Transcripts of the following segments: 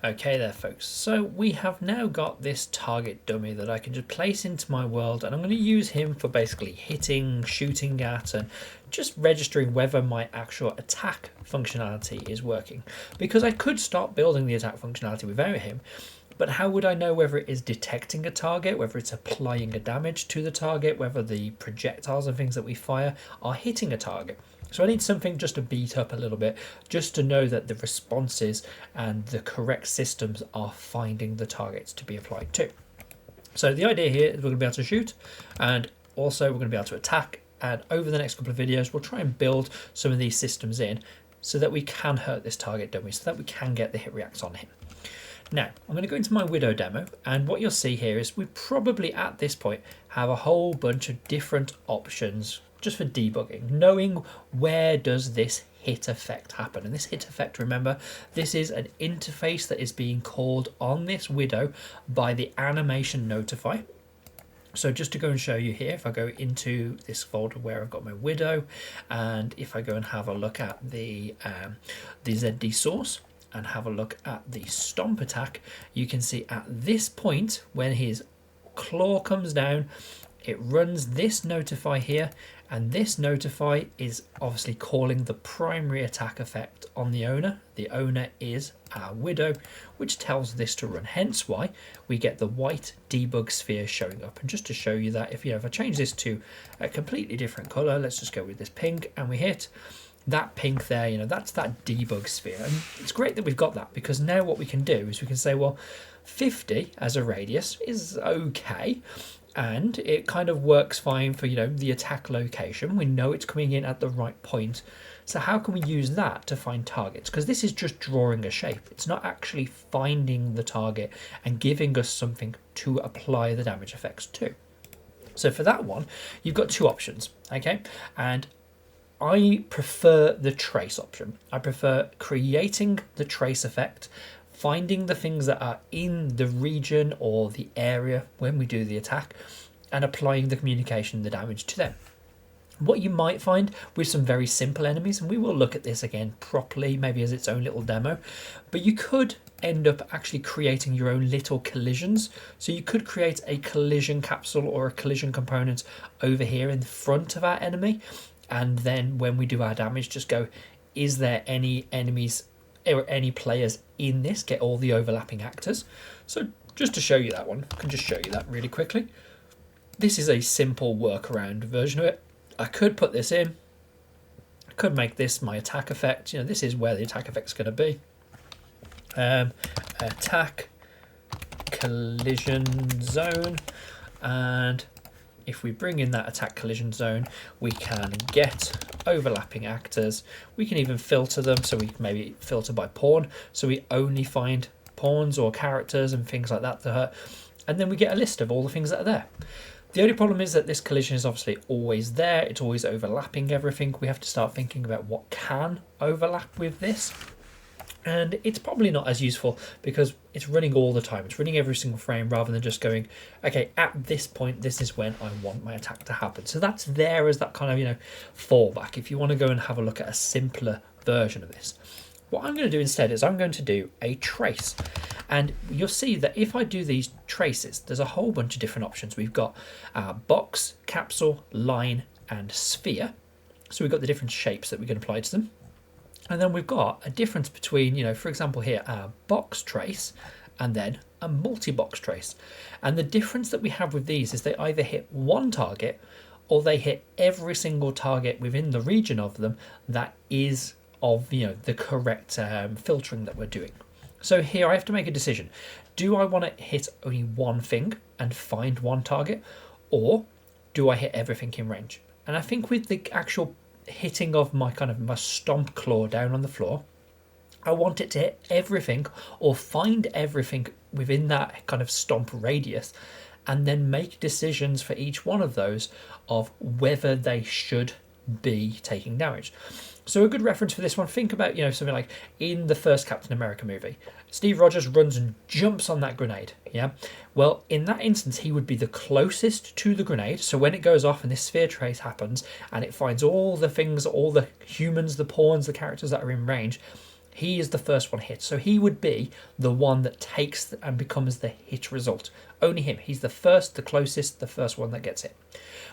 Okay there folks, so we have now got this target dummy that I can just place into my world, and I'm going to use him for basically hitting, shooting at, and just registering whether my actual attack functionality is working. Because I could start building the attack functionality without him, but how would I know whether it is detecting a target, whether it's applying a damage to the target, whether the projectiles and things that we fire are hitting a target? So I need something just to beat up a little bit, just to know that the responses and the correct systems are finding the targets to be applied to. So the idea here is we're going to be able to shoot, and also we're going to be able to attack, and over the next couple of videos we'll try and build some of these systems in so that we can hurt this target dummy, so that we can get the hit reacts on him. Now, I'm going to go into my Widow demo, and what you'll see here is we probably at this point have a whole bunch of different options just for debugging, knowing where does this hit effect happen. And this hit effect, remember, this is an interface that is being called on this Widow by the animation notify. So just to go and show you here, if I go into this folder where I've got my Widow, and if I go and have a look at the ZD source, and have a look at the stomp attack, you can see at this point when his claw comes down, it runs this notify here, and this notify is obviously calling the primary attack effect on the owner. The owner is our Widow, which tells this to run, hence why we get the white debug sphere showing up. And just to show you that, if I change this to a completely different color, let's just go with this pink, and we hit that pink there, that's that debug sphere. And it's great that we've got that, because now what we can do is we can say, well, 50 as a radius is okay, and it kind of works fine for the attack location. We know it's coming in at the right point. So how can we use that to find targets? Because this is just drawing a shape. It's not actually finding the target and giving us something to apply the damage effects to. So for that one, you've got two options, okay? And I prefer the trace option. I prefer creating the trace effect, finding the things that are in the region or the area when we do the attack, and applying the communication, the damage to them. What you might find with some very simple enemies, and we will look at this again properly, maybe as its own little demo, but you could end up actually creating your own little collisions. So you could create a collision capsule or a collision component over here in the front of our enemy, and then when we do our damage, just go, is there any enemies or any players in this? Get all the overlapping actors. So just to show you that one, I can just show you that really quickly. This is a simple workaround version of it. I could put this in. I could make this my attack effect. This is where the attack effect is going to be. Attack collision zone, and if we bring in that attack collision zone, we can get overlapping actors. We can even filter them, so we can maybe filter by pawn, so we only find pawns or characters and things like that to hurt, and then we get a list of all the things that are there. The only problem is that this collision is obviously always there. It's always overlapping everything. We have to start thinking about what can overlap with this. And it's probably not as useful because it's running all the time. It's running every single frame rather than just going, okay, at this point, this is when I want my attack to happen. So that's there as that kind of, fallback if you want to go and have a look at a simpler version of this. What I'm going to do instead is I'm going to do a trace. And you'll see that if I do these traces, there's a whole bunch of different options. We've got box, capsule, line, and sphere. So we've got the different shapes that we can apply to them. And then we've got a difference between, for example here, our box trace and then a multi-box trace. And the difference that we have with these is they either hit one target or they hit every single target within the region of them that is of, the correct filtering that we're doing. So here I have to make a decision. Do I want to hit only one thing and find one target, or do I hit everything in range? And I think with the actual hitting of my stomp claw down on the floor, I want it to hit everything or find everything within that kind of stomp radius, and then make decisions for each one of those of whether they should be taking damage. So a good reference for this one, think about, something like in the first Captain America movie, Steve Rogers runs and jumps on that grenade, yeah? Well, in that instance, he would be the closest to the grenade, so when it goes off and this sphere trace happens, and it finds all the things, all the humans, the pawns, the characters that are in range, He is the first one hit. So he would be the one that takes and becomes the hit result. Only him. He's the first, the closest, the first one that gets it.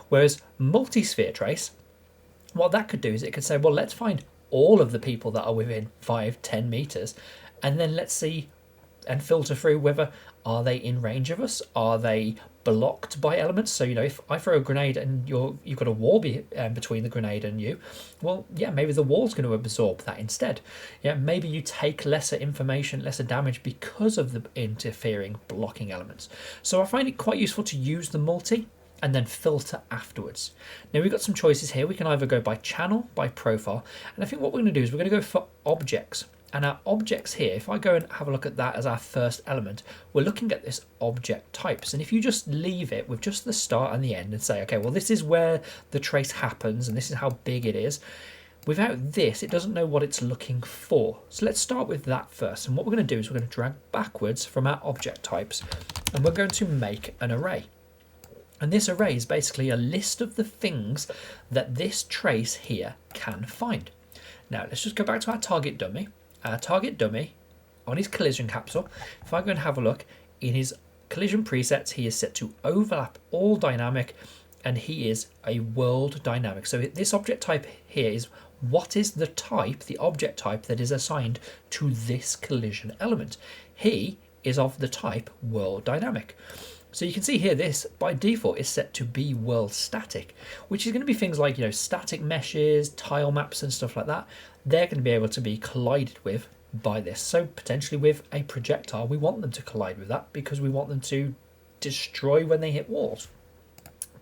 Whereas multi-sphere trace, what that could do is it could say, well, let's find all of the people that are within 5-10 meters, and then let's see and filter through whether are they in range of us, are they blocked by elements. So if I throw a grenade and you've got a wall between the grenade and you, well, yeah, maybe the wall's going to absorb that instead. Yeah, maybe you take lesser information, lesser damage because of the interfering blocking elements. So I find it quite useful to use the multi and then filter afterwards. Now we've got some choices here. We can either go by channel, by profile, and I think what we're going to do is we're going to go for objects. And our objects here, if I go and have a look at that as our first element, we're looking at this object types. And if you just leave it with just the start and the end and say, okay, well, this is where the trace happens and this is how big it is. Without this, it doesn't know what it's looking for. So let's start with that first. And what we're going to do is we're going to drag backwards from our object types and we're going to make an array. And this array is basically a list of the things that this trace here can find. Now, let's just go back to our target dummy. Our target dummy on his collision capsule, if I go and have a look, in his collision presets, he is set to overlap all dynamic and he is a world dynamic. So this object type here is what is the type, the object type that is assigned to this collision element. He is of the type world dynamic. So you can see here this by default is set to be world static, which is going to be things like static meshes, tile maps and stuff like that. They're going to be able to be collided with by this. So potentially with a projectile, we want them to collide with that because we want them to destroy when they hit walls.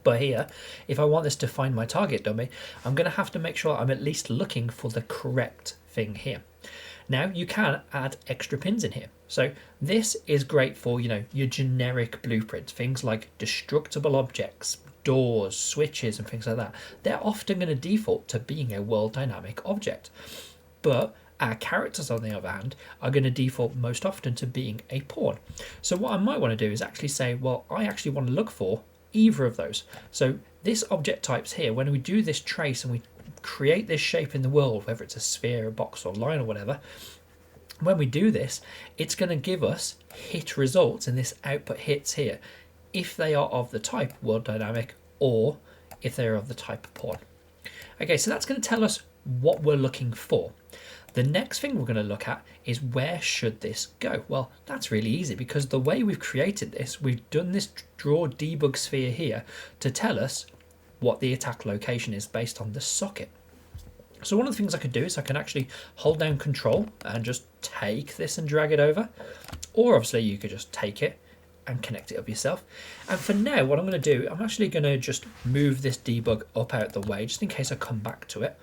But here, if I want this to find my target dummy, I'm going to have to make sure I'm at least looking for the correct thing here. Now you can add extra pins in here. So this is great for, your generic blueprints, things like destructible objects, doors, switches and things like that. They're often going to default to being a world dynamic object. But our characters, on the other hand, are going to default most often to being a pawn. So what I might want to do is actually say, well, I actually want to look for either of those. So this object types here, when we do this trace and we create this shape in the world, whether it's a sphere, a box or line or whatever, when we do this, it's going to give us hit results in this output hits here, if they are of the type world dynamic or if they are of the type pawn. Okay, so that's going to tell us what we're looking for. The next thing we're going to look at is where should this go? Well, that's really easy because the way we've created this, we've done this draw debug sphere here to tell us what the attack location is based on the socket. So one of the things I could do is I can actually hold down control and just take this and drag it over. Or obviously you could just take it and connect it up yourself. And for now, what I'm going to do, I'm actually going to just move this debug up out the way just in case I come back to it.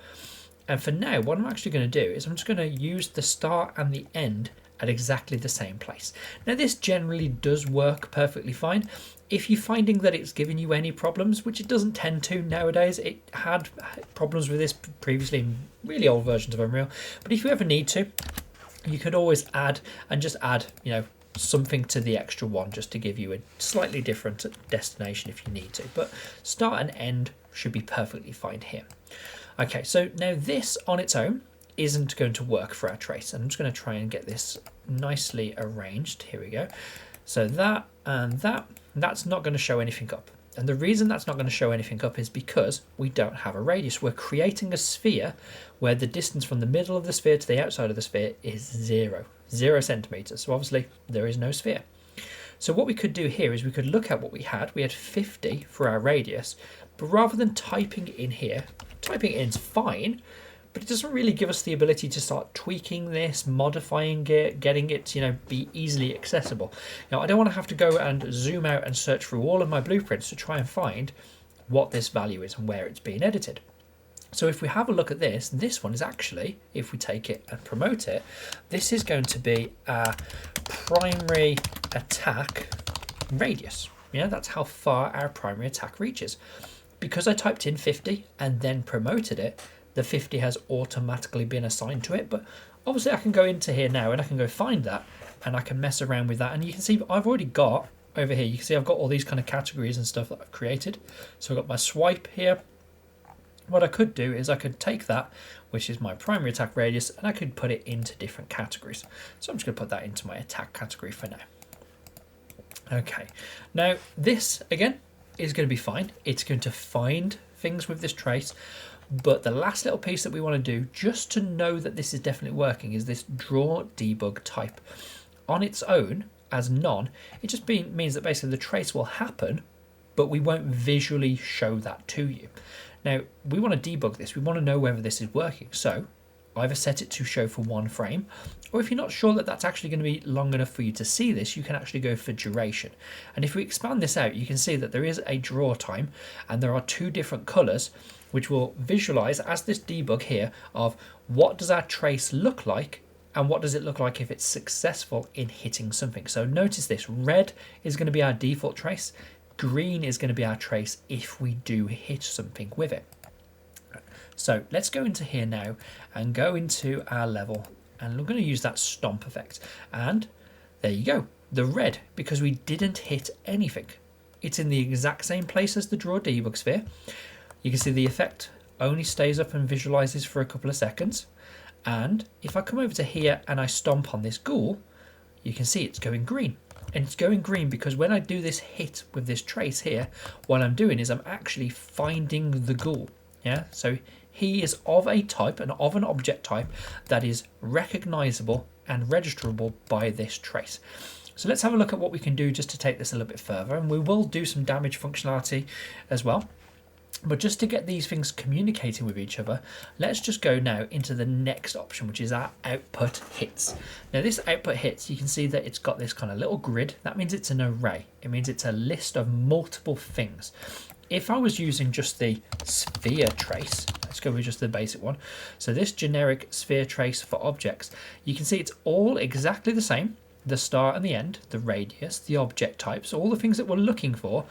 And for now, what I'm actually going to do is I'm just going to use the start and the end at exactly the same place. Now this generally does work perfectly fine. If you're finding that it's giving you any problems, which it doesn't tend to nowadays, it had problems with this previously in really old versions of Unreal, but if you ever need to, you could always add something to the extra one just to give you a slightly different destination if you need to, but start and end should be perfectly fine here. Okay, so now this on its own isn't going to work for our trace, and I'm just going to try and get this nicely arranged. Here we go. So that and that's not going to show anything up. And the reason that's not going to show anything up is because we don't have a radius. We're creating a sphere where the distance from the middle of the sphere to the outside of the sphere is 0 centimeters. So obviously there is no sphere. So what we could do here is we could look at what we had. We had 50 for our radius, but rather than typing in here, typing in is fine, but it doesn't really give us the ability to start tweaking this, modifying it, getting it to be easily accessible. Now I don't want to have to go and zoom out and search through all of my blueprints to try and find what this value is and where it's being edited. So if we have a look at this one is actually, if we take it and promote it, this is going to be our primary attack radius. That's how far our primary attack reaches. Because I typed in 50 and then promoted it, the 50 has automatically been assigned to it. But obviously I can go into here now and I can go find that and I can mess around with that. And you can see I've already got over here, you can see I've got all these kind of categories and stuff that I've created. So I've got my swipe here, What I could do is I could take that, which is my primary attack radius, and I could put it into different categories. So I'm just going to put that into my attack category for now. Okay, now this again is going to be fine. It's going to find things with this trace, but the last little piece that we want to do just to know that this is definitely working is this draw debug type. On its own, as none, it just means that basically the trace will happen, but we won't visually show that to you. Now, we want to debug this. We want to know whether this is working. So either set it to show for 1 frame, or if you're not sure that that's actually going to be long enough for you to see this, you can actually go for duration. And if we expand this out, you can see that there is a draw time, and there are 2 different colors, which will visualize as this debug here of what does our trace look like, and what does it look like if it's successful in hitting something. So notice this, red is going to be our default trace, green is going to be our trace if we do hit something with it. So let's go into here now and go into our level, and we're going to use that stomp effect. And there you go, the red, because we didn't hit anything. It's in the exact same place as the draw debug sphere. You can see the effect only stays up and visualizes for a couple of seconds. And if I come over to here and I stomp on this ghoul, you can see it's going green. And it's going green because when I do this hit with this trace here, what I'm doing is I'm actually finding the ghoul. Yeah, so he is of a type and of an object type that is recognizable and registerable by this trace. So let's have a look at what we can do just to take this a little bit further, and we will do some damage functionality as well. But just to get these things communicating with each other, let's just go now into the next option, which is our output hits. Now this output hits, you can see that it's got this kind of little grid. That means it's an array. It means it's a list of multiple things. If I was using just the sphere trace, let's go with just the basic one. So this generic sphere trace for objects, you can see it's all exactly the same. The start and the end, the radius, the object types, all the things that we're looking for.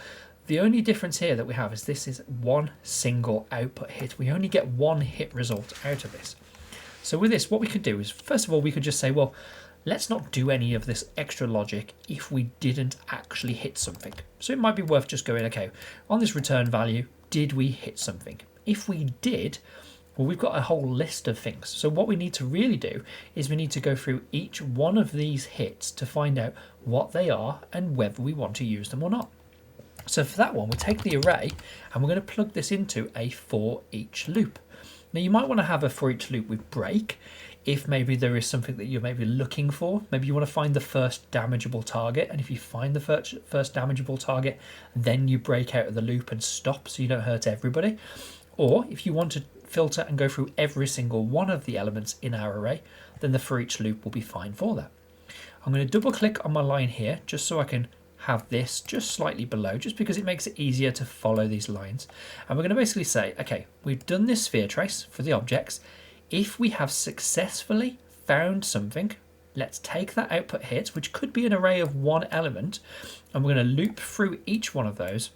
The only difference here that we have is this is one single output hit. We only get one hit result out of this. So with this, what we could do is, first of all, we could just say, well, let's not do any of this extra logic if we didn't actually hit something. So it might be worth just going, okay, on this return value, did we hit something? If we did, well, we've got a whole list of things. So what we need to really do is we need to go through each one of these hits to find out what they are and whether we want to use them or not. So for that one, we'll take the array and we're going to plug this into a for each loop. Now you might want to have a for each loop with break if maybe there is something that you're maybe looking for. Maybe you want to find the first damageable target, and if you find the first damageable target, then you break out of the loop and stop so you don't hurt everybody. Or if you want to filter and go through every single one of the elements in our array, then the for each loop will be fine for that. I'm going to double click on my line here just so I can have this just slightly below, just because it makes it easier to follow these lines. And we're going to basically say, okay, we've done this sphere trace for the objects. If we have successfully found something, let's take that output hit, which could be an array of one element, and we're going to loop through each one of those.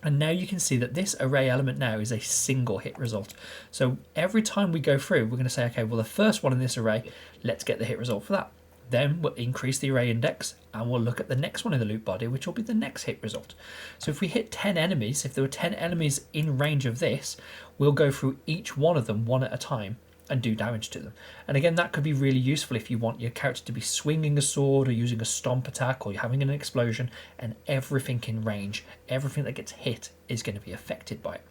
And now you can see that this array element now is a single hit result. So every time we go through, we're going to say, okay, well, the first one in this array, let's get the hit result for that. Then we'll increase the array index and we'll look at the next one in the loop body, which will be the next hit result. So if we hit 10 enemies, if there were 10 enemies in range of this, we'll go through each one of them one at a time and do damage to them. And again, that could be really useful if you want your character to be swinging a sword or using a stomp attack or you're having an explosion, and everything in range, everything that gets hit is going to be affected by it.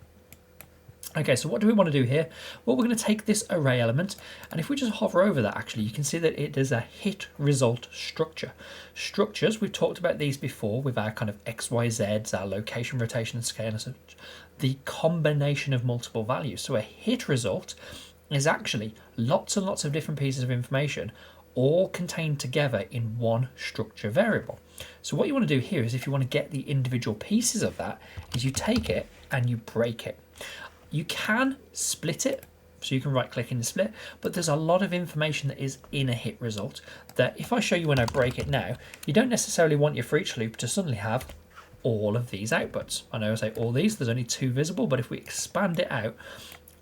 Okay, so what do we want to do here? Well, we're going to take this array element, and if we just hover over that, actually, you can see that it is a hit result structure. Structures, we've talked about these before with our kind of XYZs, our location, rotation, and scale, and such. The combination of multiple values. So a hit result is actually lots and lots of different pieces of information all contained together in one structure variable. So what you want to do here is, if you want to get the individual pieces of that, is you take it and you break it. You can split it, so you can right click and split, but there's a lot of information that is in a hit result that if I show you when I break it now, you don't necessarily want your for each loop to suddenly have all of these outputs. I know I say all these, there's only 2 visible, but if we expand it out,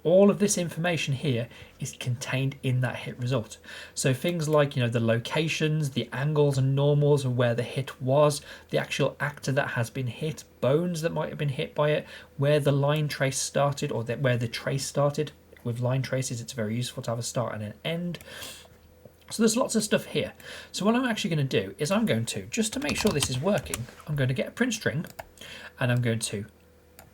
All of this information here is contained in that hit result. So things like, you know, the locations, the angles and normals of where the hit was, the actual actor that has been hit, bones that might have been hit by it, where the line trace started, or where the trace started. With line traces, it's very useful to have a start and an end. So there's lots of stuff here. So what I'm actually going to do is I'm going to, just to make sure this is working, I'm going to get a print string and I'm going to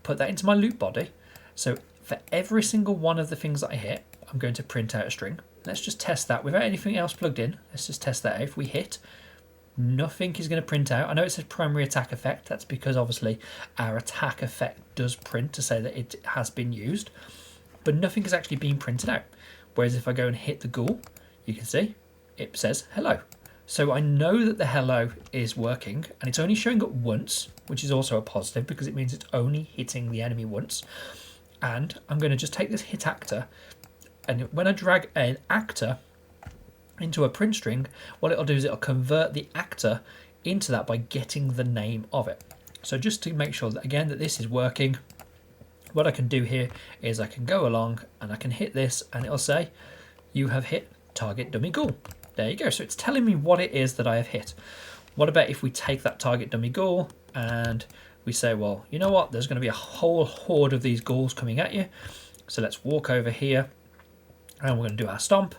put that into my loop body. So for every single one of the things that I hit, I'm going to print out a string. Let's just test that without anything else plugged in. Let's just test that out. If we hit, nothing is going to print out. I know it says primary attack effect. That's because obviously our attack effect does print to say that it has been used, but nothing is actually being printed out. Whereas if I go and hit the ghoul, you can see it says hello. So I know that the hello is working, and it's only showing up once, which is also a positive because it means it's only hitting the enemy once. And I'm going to just take this hit actor, and when I drag an actor into a print string, what it'll do is it'll convert the actor into that by getting the name of it. So just to make sure that, again, that this is working, what I can do here is I can go along and I can hit this and it'll say, you have hit target dummy ghoul. There you go. So it's telling me what it is that I have hit. What about if we take that target dummy ghoul and we say, well, you know what? There's going to be a whole horde of these ghouls coming at you. So let's walk over here and we're going to do our stomp.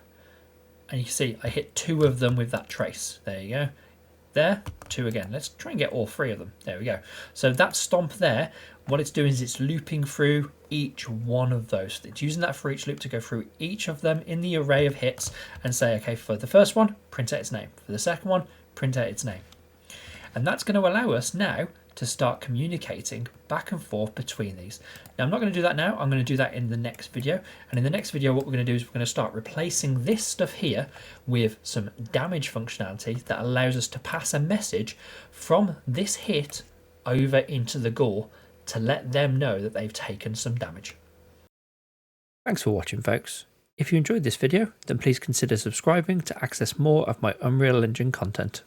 And you can see I hit 2 of them with that trace. There you go. There, 2 again. Let's try and get all 3 of them. There we go. So that stomp there, what it's doing is it's looping through each one of those. It's using that for each loop to go through each of them in the array of hits and say, okay, for the first one, print out its name. For the second one, print out its name. And that's going to allow us now to start communicating back and forth between these. Now, I'm not going to do that now. I'm going to do that in the next video. And in the next video, what we're going to do is we're going to start replacing this stuff here with some damage functionality that allows us to pass a message from this hit over into the ghoul to let them know that they've taken some damage. Thanks for watching, folks. If you enjoyed this video, then please consider subscribing to access more of my Unreal Engine content.